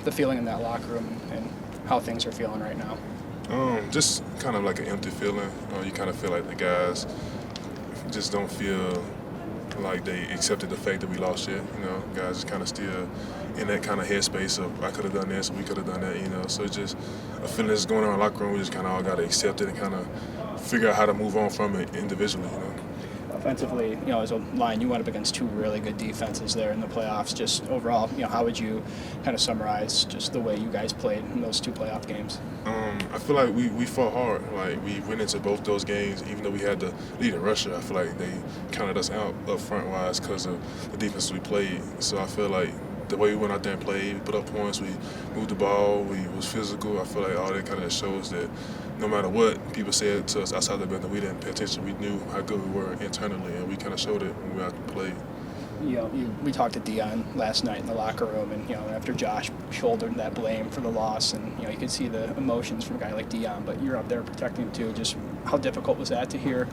the feeling in that locker room and how things are feeling right now. Just kind of like an empty feeling. You kind of feel like the guys just don't feel like they accepted the fact that we lost yet. Guys just kind of still in that kind of headspace of I could have done this, we could have done that. So it's just a feeling that's going on in the locker room. We just kind of all got to accept it and kind of figure out how to move on from it individually. Offensively, as a line, you went up against two really good defenses there in the playoffs. Just overall, how would you kind of summarize just the way you guys played in those two playoff games? I feel like we fought hard. Like we went into both those games, even though we had the lead in Russia. I feel like they counted us out up front wise because of the defense we played. So I feel like the way we went out there and played, we put up points, we moved the ball, we was physical. I feel like all that kind of shows that no matter what people said to us outside the building, we didn't pay attention. We knew how good we were internally, and we kind of showed it when we went out and played. We talked to Dion last night in the locker room, and after Josh shouldered that blame for the loss, and you could see the emotions from a guy like Dion, but you're up there protecting him too. Just how difficult was that to hear,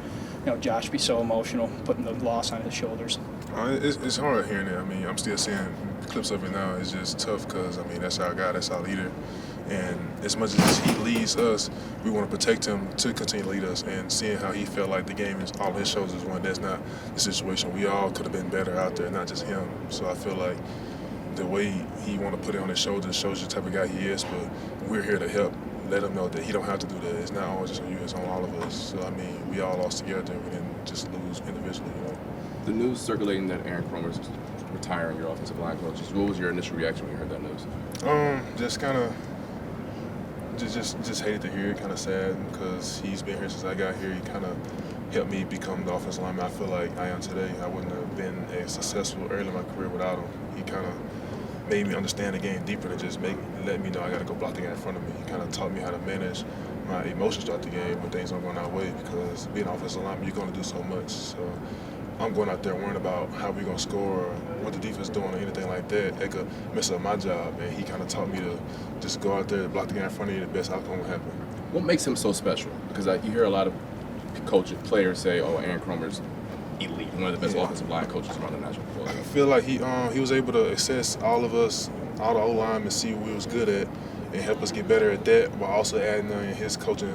Josh be so emotional, putting the loss on his shoulders? It's hard hearing it. I'm still seeing clips of it now. It's just tough because that's our guy, that's our leader. And as much as he leads us, we want to protect him to continue to lead us. And seeing how he felt like the game is all his shoulders when that's not the situation. We all could have been better out there, not just him. So I feel like the way he want to put it on his shoulders shows you the type of guy he is. But we're here to help let him know that he don't have to do that. It's not always just on you, it's on all of us. So we all lost together. We didn't just lose individually. The news circulating that Aaron Kromer is retiring your offensive line coach. What was your initial reaction when you heard that news? Just kind of. Just hated to hear it, kind of sad, because he's been here since I got here. He kind of helped me become the offensive lineman I feel like I am today. I wouldn't have been as successful early in my career without him. He kind of made me understand the game deeper than just let me know I got to go block the guy in front of me. He kind of taught me how to manage my emotions throughout the game when things aren't going our way, because being an offensive lineman, you're going to do so much. So I'm going out there worrying about how we're going to score, or what the defense is doing, or anything like that. It could mess up my job, and he kind of taught me to just go out there, block the guy in front of you, the best outcome will happen. What makes him so special? Because you hear a lot of players say, oh, Aaron Kromer's elite, one of the best offensive line coaches around the national football. I feel like he was able to assess all of us, all the O-line, and see what we was good at, and help us get better at that, while also adding in his coaching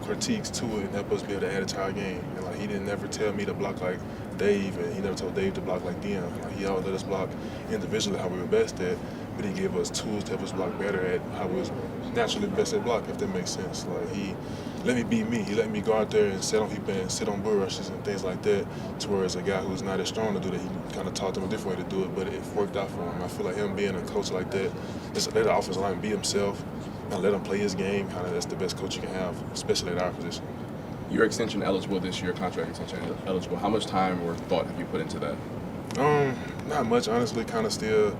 critiques to it and help us be able to add it to our game. And he didn't never tell me to block like Dave, and he never told Dave to block like Dion. He always let us block individually how we were best at, but he gave us tools to help us block better at how we was naturally best at block, if that makes sense. He let me be me. He let me go out there and sit on bull rushes and things like that, to where as a guy who's not as strong to do that, he kind of taught them a different way to do it, but it worked out for him. I feel like him being a coach like that, just let the offensive line be himself and let him play his game. That's the best coach you can have, especially at our position. You're extension eligible this year, contract extension eligible. How much time or thought have you put into that? Not much, honestly. Kind of still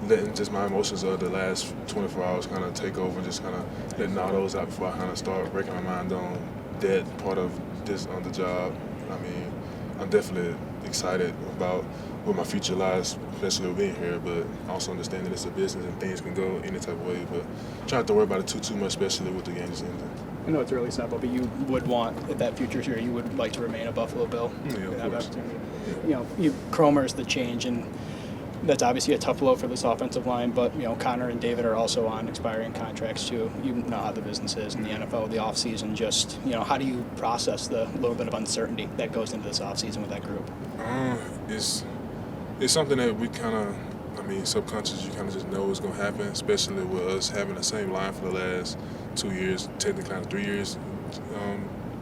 letting just my emotions of the last 24 hours kind of take over, just kind of letting all those out before I kind of start breaking my mind on that part of this on the job. I'm definitely excited about where my future lies, especially with being here, but also understanding it's a business and things can go any type of way. But trying not to worry about it too much, especially with the game just ending. I know it's really simple, but you would want, if that future's here, you would like to remain a Buffalo Bill. Yeah, of course. Kromer's the change, and that's obviously a tough blow for this offensive line, but Connor and David are also on expiring contracts too. You know how the business is in the NFL, the offseason. Just how do you process the little bit of uncertainty that goes into this offseason with that group? It's something that we kind of, subconscious, you kind of just know is going to happen, especially with us having the same line for the last 2 years, technically kind of 3 years,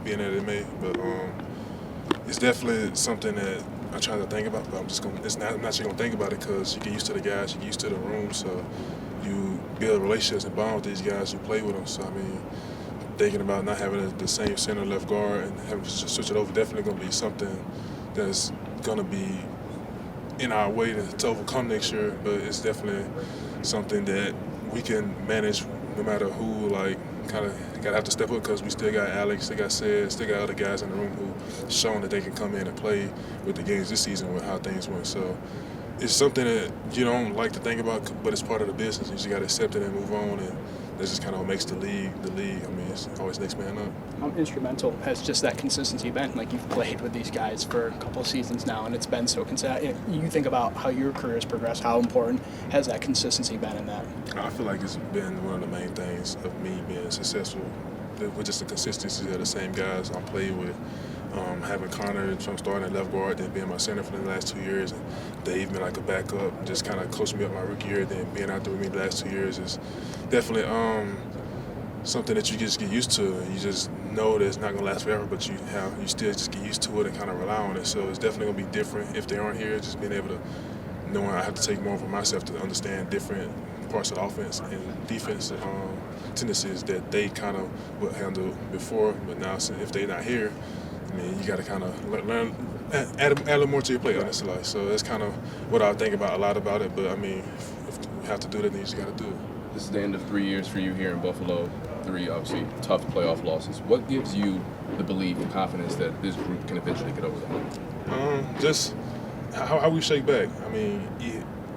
being at MA. But it's definitely something that I try to think about, but I'm not just going to think about it, because you get used to the guys, you get used to the room, so you build relationships and bond with these guys, you play with them. So, thinking about not having the same center left guard and having to switch it over, definitely going to be something that's going to be in our way to overcome next year, but it's definitely something that we can manage no matter who, kind of got to have to step up, because we still got Alex, still got Sid, still got other guys in the room who shown that they can come in and play with the games this season with how things went. So it's something that you don't like to think about, but it's part of the business. You just got to accept it and move on, and that's just kind of what makes the league the league. I mean, it's always next man up. How instrumental has just that consistency been? Like, you've played with these guys for a couple of seasons now, and it's been so consistent. You think about how your career has progressed. How important has that consistency been in that? I feel like it's been one of the main things of me being successful, with just the consistency of the same guys I'm playing with. Having Connor from starting at left guard, then being my center for the last 2 years, and Dave been like a backup, just kind of coached me up my rookie year. Then being out there with me the last 2 years is definitely something that you just get used to. You just know that it's not gonna last forever, but you still just get used to it and kind of rely on it. So it's definitely gonna be different if they aren't here. Just being able to knowing I have to take more for myself to understand different parts of the offense and defense tendencies that they kind of would handle before. But now, if they're not here, I mean, you got to kind of learn, add a little more to your play, honestly. So that's kind of what I think about a lot about it. But I mean, if you have to do that, then you just got to do it. This is the end of 3 years for you here in Buffalo. 3 obviously tough playoff losses. What gives you the belief and confidence that this group can eventually get over that? Just how we shake back. I mean,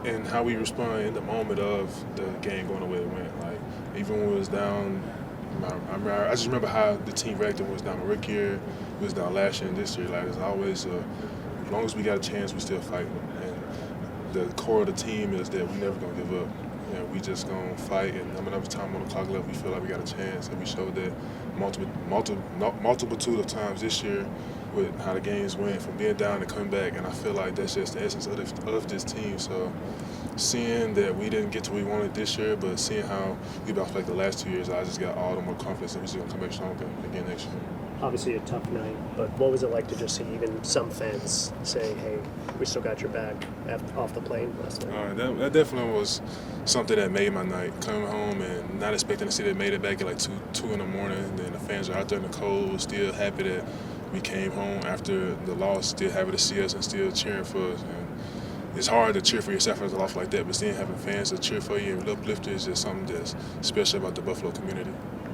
and how we respond in the moment of the game going the way it went. Like, even when it was down, I just remember how the team reacted when it was down my rookie year, it was down last year and this year. Like, it's always, as long as we got a chance, we still fighting. And the core of the team is that we never gonna give up. And we just gonna fight. And every time on the clock left, we feel like we got a chance. And we showed that multitude of times this year with how the games went, from being down to coming back. And I feel like that's just the essence of this team. So seeing that we didn't get to where we wanted this year, but seeing how we bounced back the last 2 years, I just got all the more confidence that we're just gonna come back stronger again next year. Obviously a tough night, but what was it like to just see even some fans say, hey, we still got your back off the plane last night? That definitely was something that made my night. Coming home and not expecting to see they made it back at like 2 in the morning. And then the fans are out there in the cold, still happy that we came home after the loss, still happy to see us and still cheering for us. And it's hard to cheer for yourself after a loss like that, but seeing having fans that cheer for you and uplift you is just something that's special about the Buffalo community.